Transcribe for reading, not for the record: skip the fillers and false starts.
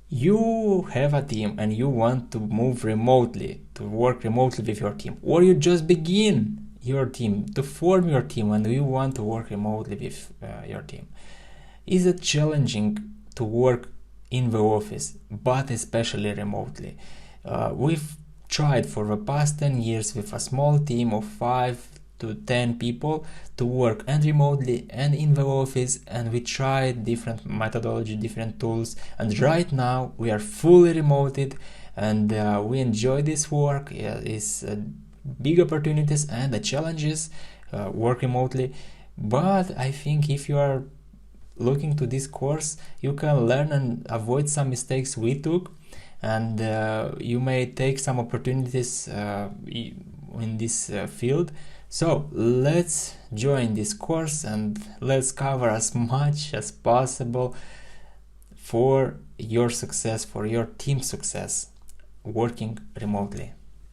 You have a team and you want to move remotely, to work remotely with your team, or you just begin your team, to form your team and you want to work remotely with your team. Is it challenging to work in the office, but especially remotely? We've tried for the past 10 years with a small team of 5 to 10 people to work and remotely and in the office, and we tried different methodology, different tools, and right now we are fully remoted and we enjoy this work. It's big opportunities and the challenges work remotely, but I think if you are looking to this course, you can learn and avoid some mistakes we took, and you may take some opportunities in this field. So let's join this course and let's cover as much as possible for your success, for your team success, working remotely.